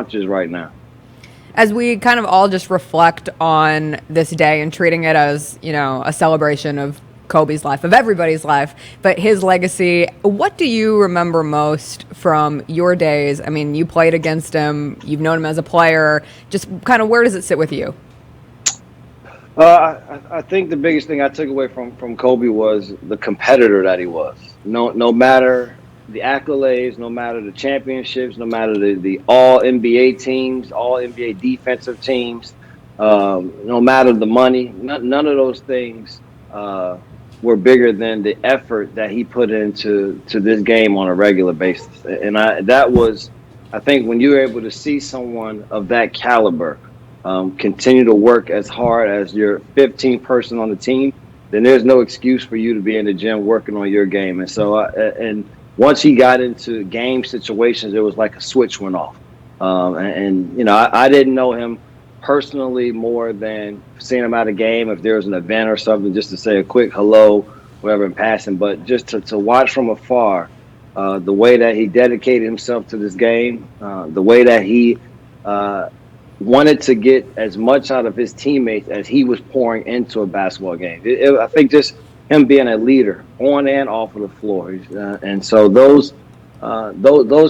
punches right now. As we kind of all just reflect on this day and treating it as, you know, a celebration of Kobe's life, of everybody's life, but his legacy, what do you remember most from your days? I mean, you played against him, you've known him as a player, just kind of where does it sit with you? I think the biggest thing I took away from Kobe was the competitor that he was. No matter the accolades, no matter the championships, no matter the all NBA teams, all NBA defensive teams, no matter the money, none of those things were bigger than the effort that he put into this game on a regular basis. And I think when you're able to see someone of that caliber continue to work as hard as your 15th person on the team, then there's no excuse for you to be in the gym working on your game. And so, and once he got into game situations, it was like a switch went off. You know, I didn't know him personally more than seeing him at a game if there was an event or something, just to say a quick hello, whatever, in passing. But just to watch from afar, the way that he dedicated himself to this game, the way that he wanted to get as much out of his teammates as he was pouring into a basketball game. I think just him being a leader on and off of the floor, and so those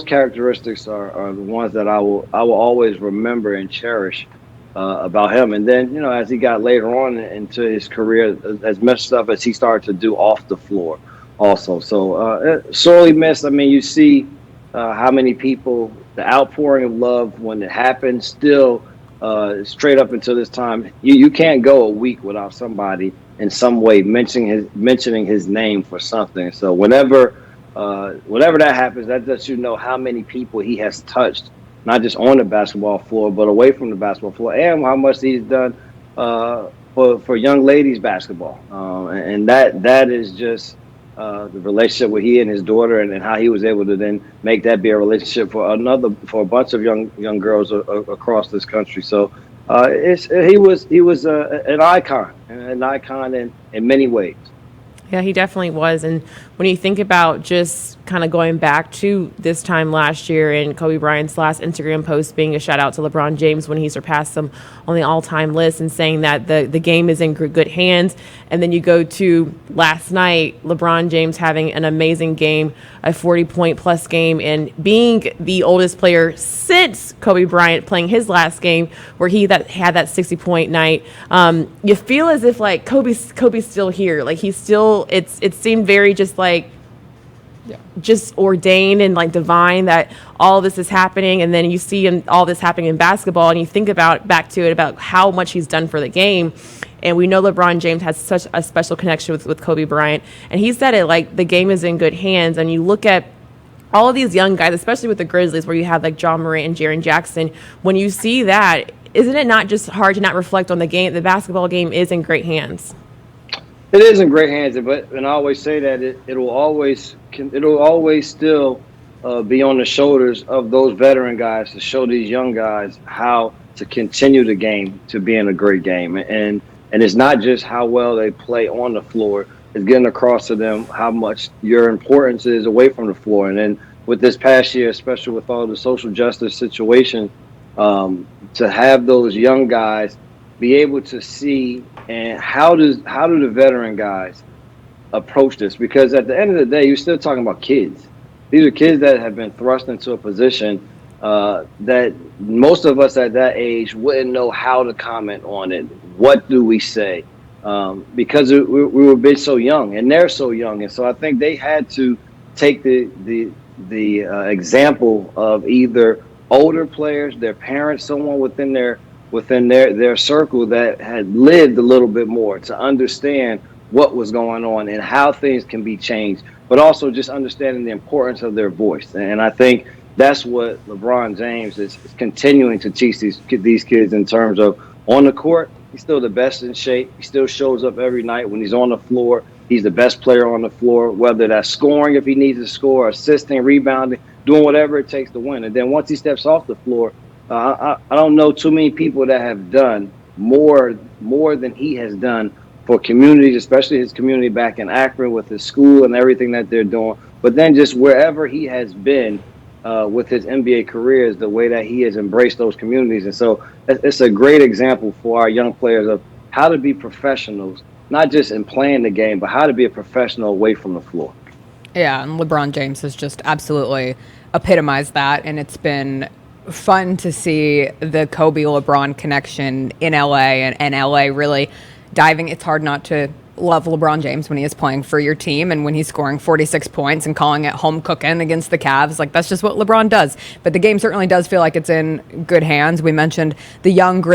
characteristics are the ones that I will always remember and cherish about him. And then, you know, as he got later on into his career, as much stuff as he started to do off the floor, also. So sorely missed. I mean, you see how many people, the outpouring of love when it happened, still straight up until this time, you can't go a week without somebody in some way mentioning his name for something. So whenever that happens, that lets you know how many people he has touched, not just on the basketball floor, but away from the basketball floor, and how much he's done for young ladies basketball. And that is just the relationship with he and his daughter, and how he was able to then make that be a relationship for a bunch of young girls across this country. So he was an icon in many ways. Yeah, he definitely was. And when you think about just kind of going back to this time last year and Kobe Bryant's last Instagram post being a shout out to LeBron James when he surpassed him on the all-time list and saying that the game is in good hands. And then you go to last night, LeBron James having an amazing game, a 40-point plus game, and being the oldest player since Kobe Bryant playing his last game where he had that 60-point night. You feel as if like Kobe's still here. Like he's still, it seemed very just like, just ordained and like divine that all this is happening. And then you see all this happening in basketball and you think back to it about how much he's done for the game. And we know LeBron James has such a special connection with Kobe Bryant. And he said it like the game is in good hands. And you look at all of these young guys, especially with the Grizzlies, where you have like John Morant and Jaren Jackson. When you see that, isn't it not just hard to not reflect on the game? The basketball game is in great hands. It is in great hands, and I always say that it'll always still be on the shoulders of those veteran guys to show these young guys how to continue the game to being a great game. And it's not just how well they play on the floor, it's getting across to them how much your importance is away from the floor. And then with this past year, especially with all the social justice situation, to have those young guys be able to see and how do the veteran guys approach this? Because at the end of the day, you're still talking about kids. These are kids that have been thrust into a position that most of us at that age wouldn't know how to comment on it. What do we say? Because we were a bit so young, and they're so young, and so I think they had to take the example of either older players, their parents, someone within their circle that had lived a little bit more to understand what was going on and how things can be changed, but also just understanding the importance of their voice. And I think that's what LeBron James is continuing to teach these kids in terms of on the court. He's still the best in shape. He still shows up every night when he's on the floor. He's the best player on the floor, whether that's scoring if he needs to score, assisting, rebounding, doing whatever it takes to win. And then once he steps off the floor, I don't know too many people that have done more than he has done for communities, especially his community back in Akron with his school and everything that they're doing. But then just wherever he has been, with his NBA career is the way that he has embraced those communities. And so it's a great example for our young players of how to be professionals, not just in playing the game, but how to be a professional away from the floor. Yeah, and LeBron James has just absolutely epitomized that, and it's been fun to see the Kobe LeBron connection in LA and LA really diving. It's hard not to love LeBron James when he is playing for your team and when he's scoring 46 points and calling it home cooking against the Cavs. Like, that's just what LeBron does. But the game certainly does feel like it's in good hands. We mentioned the young Grizzlies